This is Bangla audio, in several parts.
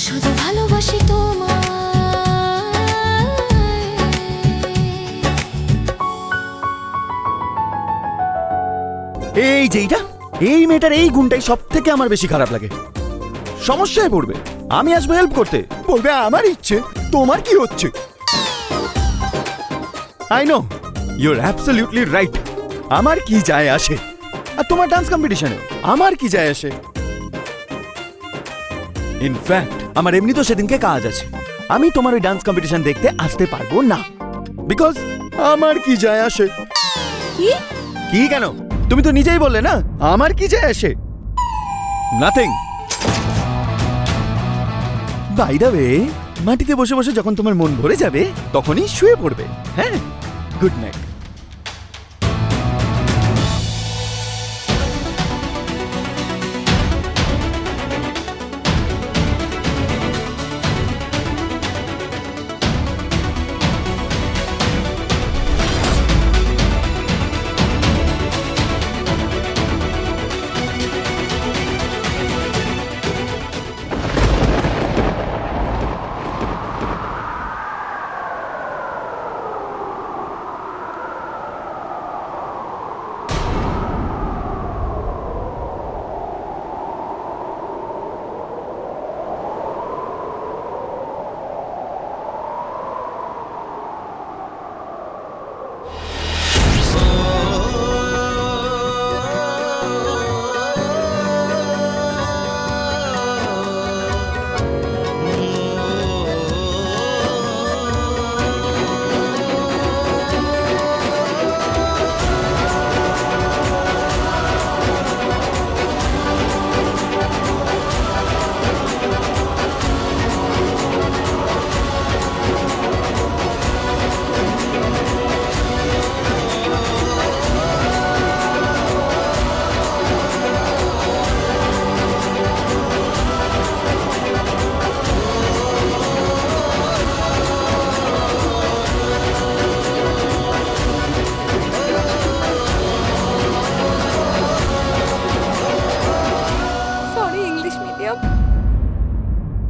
শুধু ভালোবাসি তোমায়। এই যে এই মেয়েটার এই গুণটাই সব থেকে আমার বেশি খারাপ লাগে। সমস্যায় পড়বে, আমি আসবো হেল্প করতে, বলবে আমার ইচ্ছে, তোমার কি হচ্ছে? I know, you are absolutely right. আমার কি যায় আসে? আর তোমার ডান্স কম্পিটিশনে আমার কি যায় আসে? ইনফ্যাক্ট আমার এমনি তো সেদিনকে কাজ আছে, আমি তোমার ওই ডান্স কম্পিটিশন দেখতে আসতে পারবো না, বিকজ আমার কি যায় আসে? কি কি কেন? তুমি তো নিজেই বললে না আমার কি যায় আসে। নাথিং। বাই দ্য ওয়ে, মাটিতে বসে বসে যখন তোমার মন ভরে যাবে তখনই শুয়ে পড়বে। হ্যাঁ, গুড নাইট।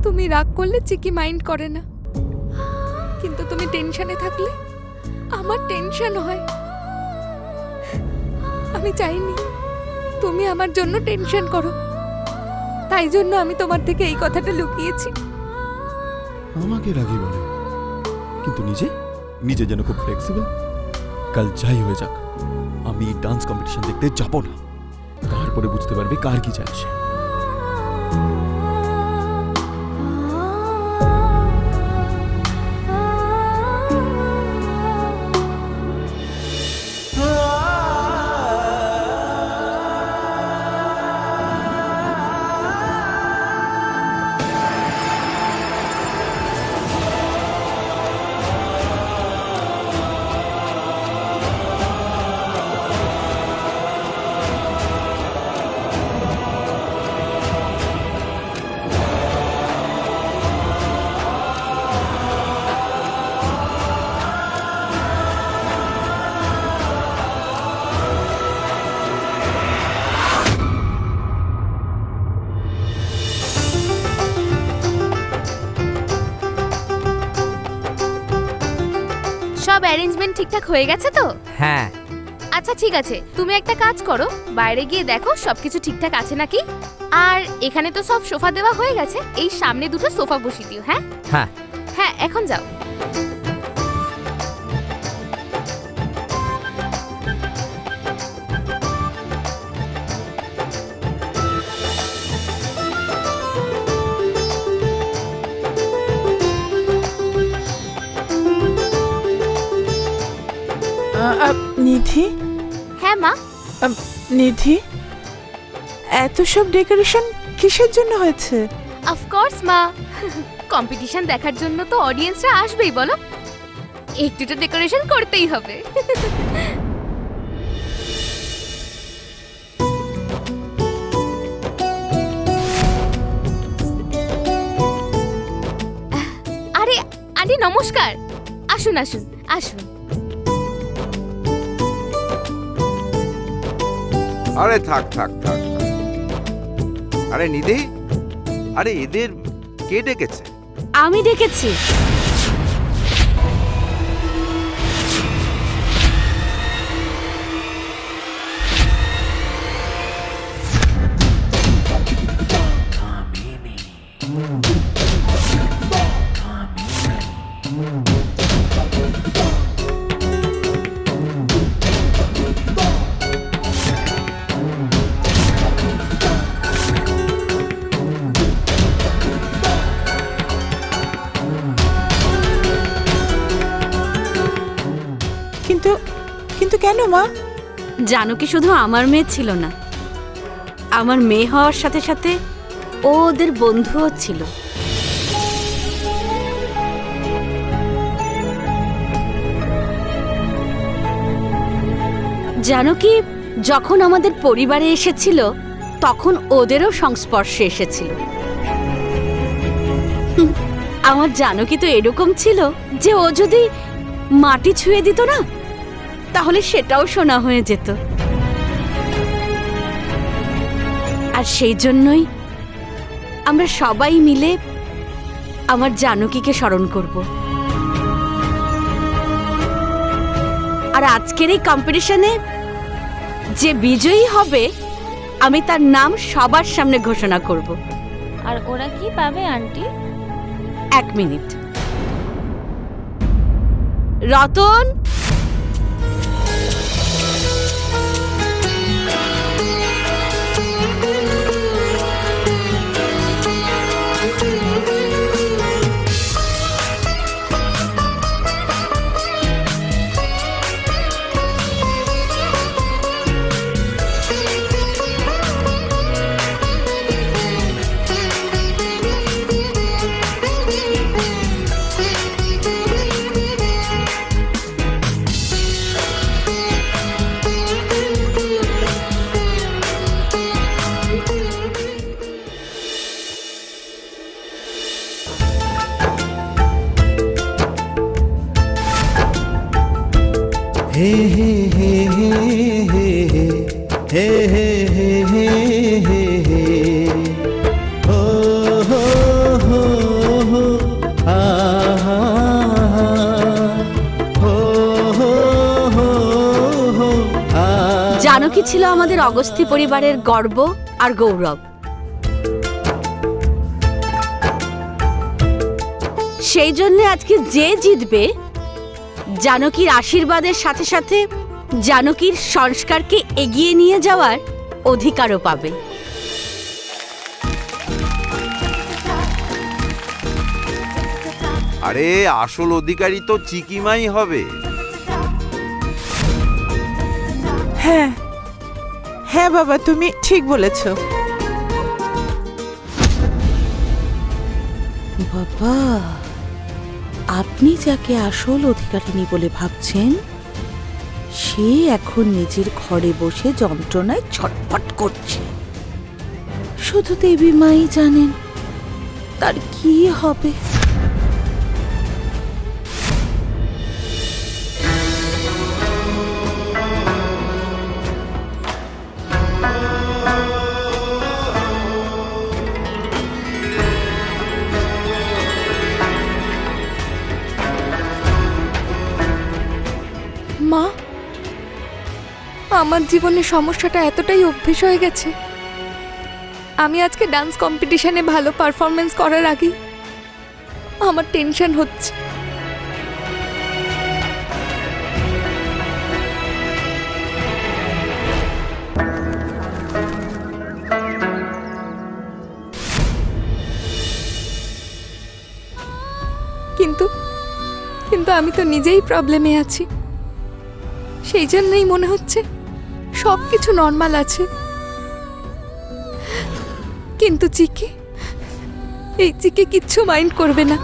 তুমি রাগ করলে চিকি মাইন্ড করে না, কিন্তু তুমি টেনশনে থাকলে আমার টেনশন হয়। আমি চাইনি তুমি আমার জন্য টেনশন করো, তাই জন্য আমি তোমার থেকে এই কথাটা লুকিয়েছি। আমাকে রাগি বলে, কিন্তু নিজে যেন খুব ফ্লেক্সিবল। কাল যাই হয়ে যাক, আমি ডান্স কম্পিটিশন দেখতে যাব না। তারপরে বুঝতে পারবে কার কি যায় আসে। সব অ্যারেঞ্জমেন্ট ঠিকঠাক হয়ে গেছে তো? হ্যাঁ। আচ্ছা ঠিক আছে, তুমি একটা কাজ করো, বাইরে গিয়ে দেখো সবকিছু ঠিকঠাক আছে নাকি। আর এখানে তো সব সোফা দেওয়া হয়ে গেছে, এই সামনে দুটো সোফা বসিয়ে দিও। হ্যাঁ হ্যাঁ হ্যাঁ, এখন যাও। নিধি? হ্যাঁ মা। নিধি, এত সব ডেকোরেশন কিসের জন্য হয়েছে? অফকোর্স মা, কম্পিটিশন দেখার জন্য তো অডিয়েন্সরা আসবেই, বলো একটু তো ডেকোরেশন করতেই হবে। আরে আন্টি নমস্কার, আসুন আসুন আসুন। আরে থাক থাক থাক। আরে নিধি, আরে এদের কে ডেকেছে? আমি ডেকেছি। কিন্তু কিন্তু কেন মা? জানকী শুধু আমার মেয়ে ছিল না, আমার মেয়ে হওয়ার সাথে সাথে ও ওদের বন্ধুও ছিল। জানকী যখন আমাদের পরিবারে এসেছিল তখন ওদেরও সংস্পর্শে এসেছিল। আমার জানকী তো এরকম ছিল যে ও যদি মাটি ছুঁয়ে দিত না তাহলে সেটাও সোনা হয়ে যেত। আর সেই জন্যই আমরা সবাই মিলে আমার জানকীকে স্মরণ করব। আর আজকের এই কম্পিটিশনে যে বিজয়ী হবে আমি তার নাম সবার সামনে ঘোষণা করব। আর ওরা কি পাবে আন্টি? 1 মিনিট। রতন, জানকী ছিল আমাদের অগস্তি পরিবারের গর্ব আর গৌরব। সেই জন্য আজকে যে জিতবে জানকীর আশীর্বাদের সাথে সাথে জানকীর সংস্কারকে এগিয়ে নিয়ে যাওয়ার অধিকারও পাবে। আরে আসল অধিকারী তো চিকিমাই হবে। হ্যাঁ হ্যাঁ বাবা, তুমি ঠিক বলেছ। বাবা, আপনি যাকে আসল অধিকারিণী বলে ভাবছেন সে এখন নিজের ঘরে বসে যন্ত্রণায় ছটফট করছে। শুধু দেবী মাই জানেন তার কি হবে। মা, আমার জীবনে সমস্যাটা এতটাই অভ্যেস হয়ে গেছে, আমি আজকে ডান্স কম্পিটিশনে ভালো পারফরমেন্স করার আগে আমার টেনশন হচ্ছে। কিন্তু কিন্তু আমি তো নিজেই প্রবলেমে আছি। সেই জন্যই মনে হচ্ছে সব কিছু নর্মাল আছে, কিন্তু চিকি, এই চিকি কিচ্ছু মাইন্ড করবে না।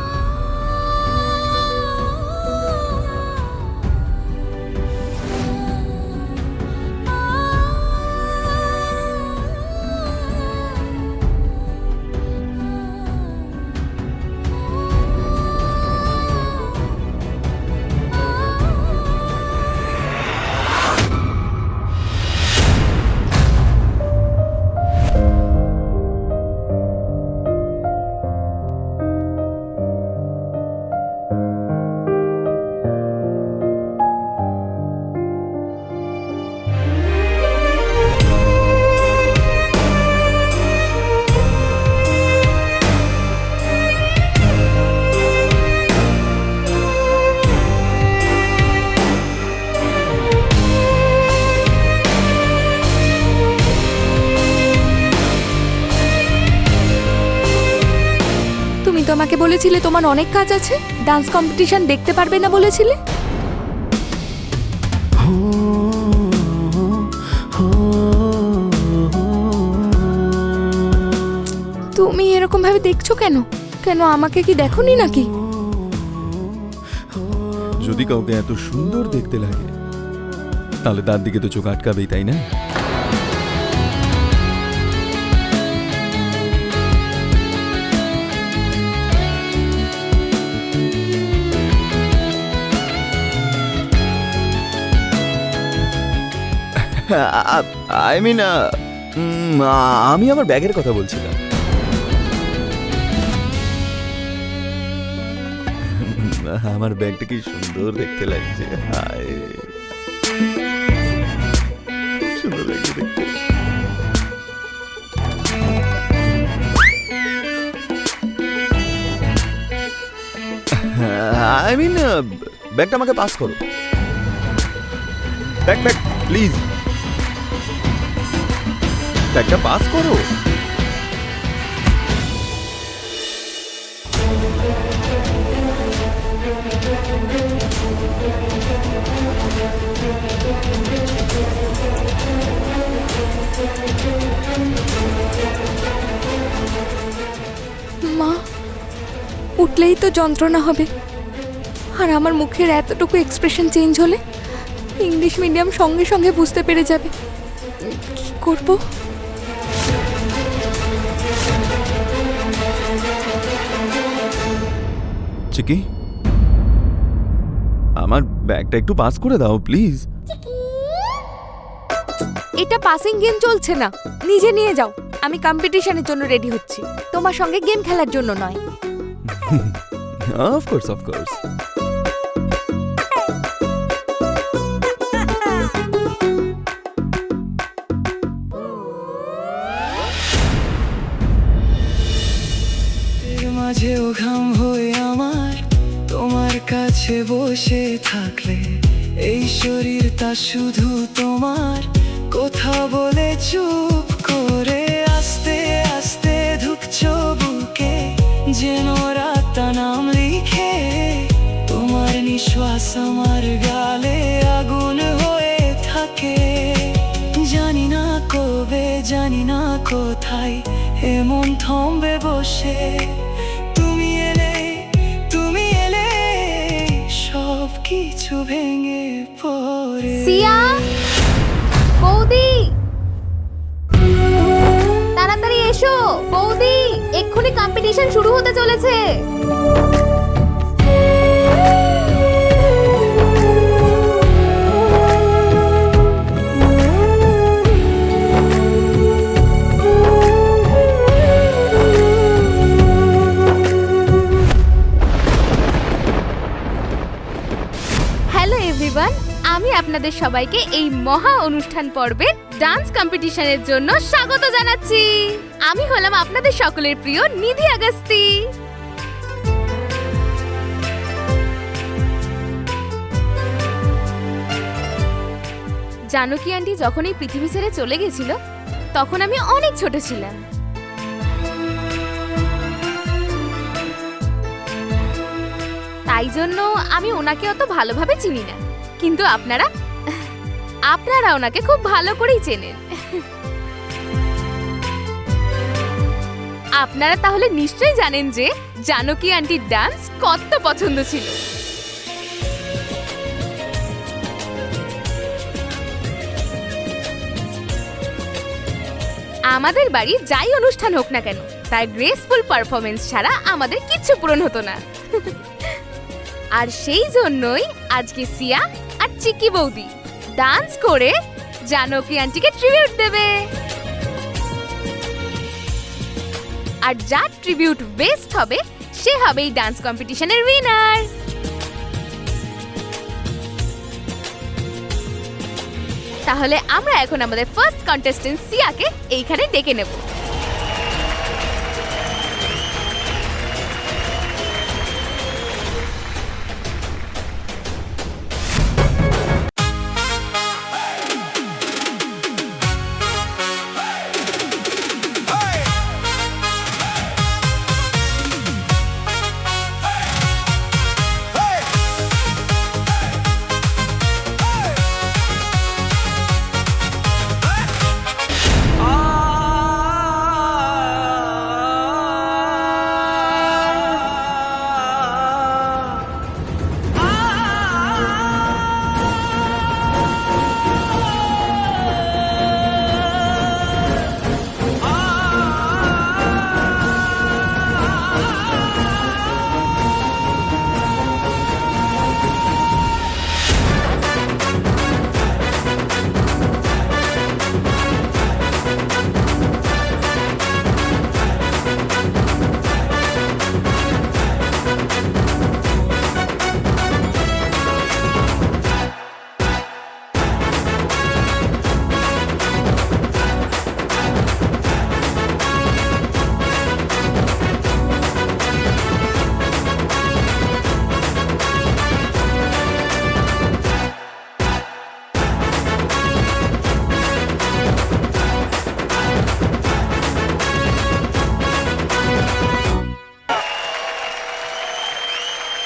তুমি তো আমাকে বলেছিলে তোমার অনেক কাজ আছে, ডান্স কম্পিটিশন দেখতে পারবে না বলেছিলে। তুমি এরকম ভাবে দেখছো কেন? কেন আমাকে কি দেখোনি নাকি? যদি কাউকে এত সুন্দর দেখতে লাগে তাহলে তার দিকে তো চোখ আটকাবেই, তাই না? আই মিন আমি আমার ব্যাগের কথা বলছিলাম। আমার ব্যাগটা কি সুন্দর দেখতে লাগছে, হায় সুন্দর লাগছে দেখতে। আই মিন ব্যাগটা আমাকে পাস করো। ব্যাগ প্লিজ, ব্যাগটা পাস করো। মা, উঠলেই তো যন্ত্রণা হবে, আর আমার মুখের এতটুকু এক্সপ্রেশন চেঞ্জ হলে ইংলিশ মিডিয়াম সঙ্গে সঙ্গে বুঝতে পেরে যাবে। কি করব? চিকি, আমার ব্যাগটা একটু পাস করে দাও প্লিজ। এটা পাসিং গেম চলছে না, নিজে নিয়ে যাও। আমি কম্পিটিশনের জন্য রেডি হচ্ছি, তোমার সঙ্গে গেম খেলার জন্য নয়। Of course of course. মাঝেও ঘাম হয়ে আমার তোমার কাছে বসে থাকলে এই শরীরটা শুধু তোমার কথা বলে চুপ করে আস্তে আস্তে ঢুকছো বুকে, যেন রাতটা নাম লিখে তোমার নিঃশ্বাস আমার গালে আগুন হয়ে থাকে। জানি না কবে, জানি না কোথায় এমন থমবে বসে, তুমি এলে সব কিছু ভেঙে পড়ে। সিয়া, বৌদি তাড়াতাড়ি এসো। বৌদি, এক্ষুনি কম্পিটিশন শুরু হতে চলেছে। হ্যালো এভরিওয়ান, আমি আপনাদের সবাইকে এই মহা অনুষ্ঠান পর্বের ডান্স কম্পিটিশনের জন্য স্বাগত জানাচ্ছি। আমি হলাম আপনাদের সকলের প্রিয় নিধি আগস্তি। জানকী আন্টি যখন এই পৃথিবী ছেড়ে চলে গেছিল তখন আমি অনেক ছোট ছিলাম। তাই জন্য আমি ওনাকে অত ভালোভাবে চিনি না, কিন্তু আপনারা ওনাকে খুব ভালো করেই চেনেন। আপনারা তাহলে নিশ্চয়ই জানেন যে জানকী আন্টির ডান্স কত পছন্দ ছিল। আমাদের বাড়ি যাই অনুষ্ঠান হোক না কেন, তার গ্রেসফুল পারফরমেন্স ছাড়া আমাদের কিচ্ছু পূরণ হতো না। আর সেই জন্যই আজকে সিয়া আর চিকি বৌদি ডান্স করে জানকী আন্টিকে ট্রিবিউট দেবে। আর যার ট্রিবিউট বেস্ট হবে সে হবে এই ডান্স কম্পিটিশনের উইনার। তাহলে আমরা এখন আমাদের ফার্স্ট কন্টেস্টেন্ট সিয়াকে এইখানে ডেকে নেব।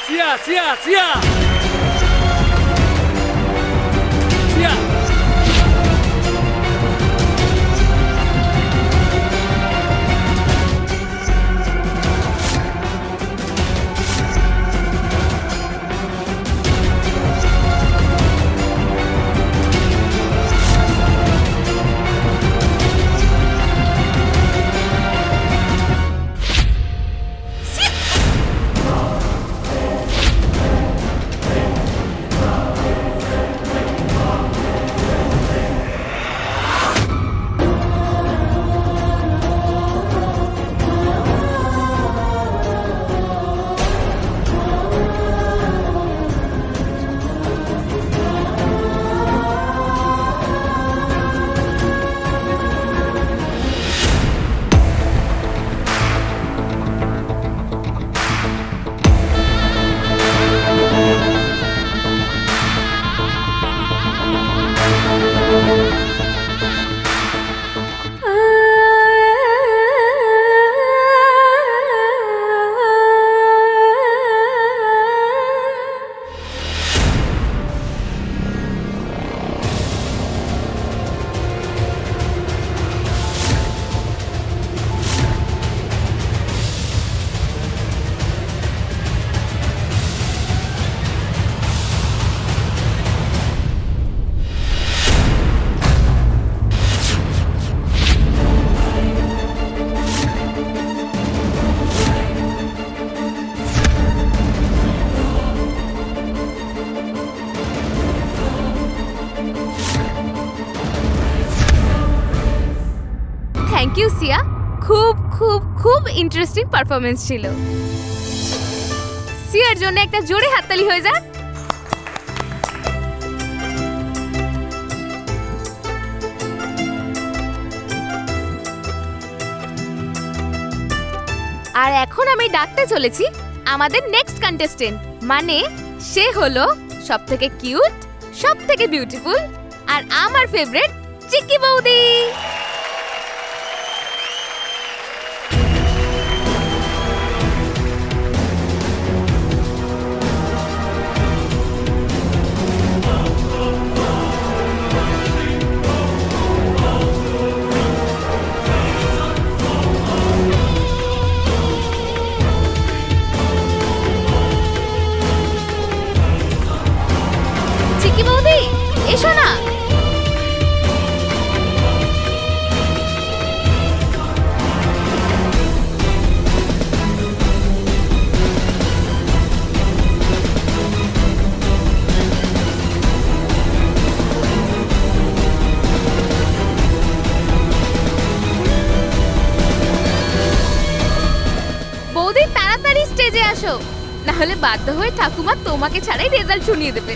সিয়া সিয়া সিয়া সিয়া থ্যাংক ইউ সিয়া, খুব খুব খুব ইন্টারেস্টিং পারফরমেন্স ছিল। সিয়ার জন্য একটা জোরে হাততালি হয়ে যাক। আর এখন আমি ডাকতে চলেছি আমাদের নেক্সট কন্টেস্টেন্ট, মানে সে হলো সবথেকে কিউট, সবথেকে বিউটিফুল আর আমার ফেভারিট চিকি বৌদি। চিকি বৌদি এসো না। বৌদি তাড়াতাড়ি স্টেজে আসো, না হলে বাধ্য হয়ে ঠাকুমা তোমাকে ছাড়াই রেজাল্ট শুনিয়ে দেবে।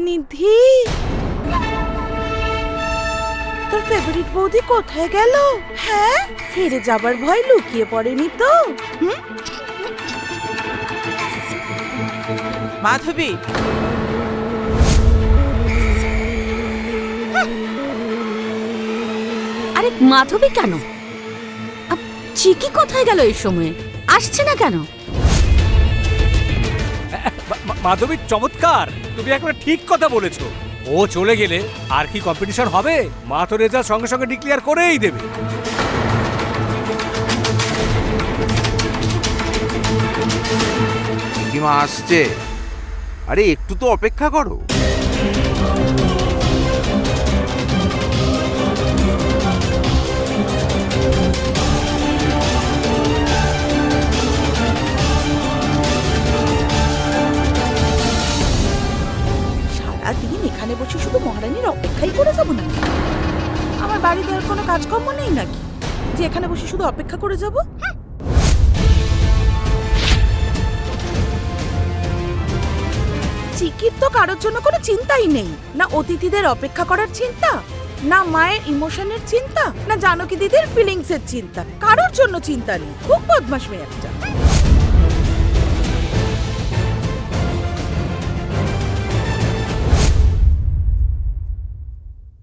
নিধি, তোর ফেভারিট বৌদি কোথায় গেল? হ্যাঁ, হেরে যাবার ভয় লুকিয়ে পড়েনি তো? মাধবী, আরে মাধবী কেন? চিকি কোথায় গেল এই সময়ে? আসছে না কেন? মাধবী চমৎকার, তুমি একটা ঠিক কথা বলেছো। ও চলে গেলে আর কি কম্পিটিশন হবে? মা তো রেজাল্ট সঙ্গে সঙ্গে ডিক্লেয়ার করেই দেবে। চিকিমা আসছে, আরে একটু তো অপেক্ষা করো। সারাদিন এখানে বসে শুধু মহারানীর অপেক্ষাই করে যাবো না? আমার বাড়িতে আর কোনো কাজকর্ম নেই নাকি যে এখানে বসে শুধু অপেক্ষা করে যাবো? চিকির তো কারোর জন্য কোনো চিন্তাই নেই, না অতিথিদের অপেক্ষা করার চিন্তা, না মায়ের ইমোশনের চিন্তা, না জানকী দিদির ফিলিংসের চিন্তা, কারোর জন্য চিন্তা নেই। খুব বদমাশ মেয়ে একটা।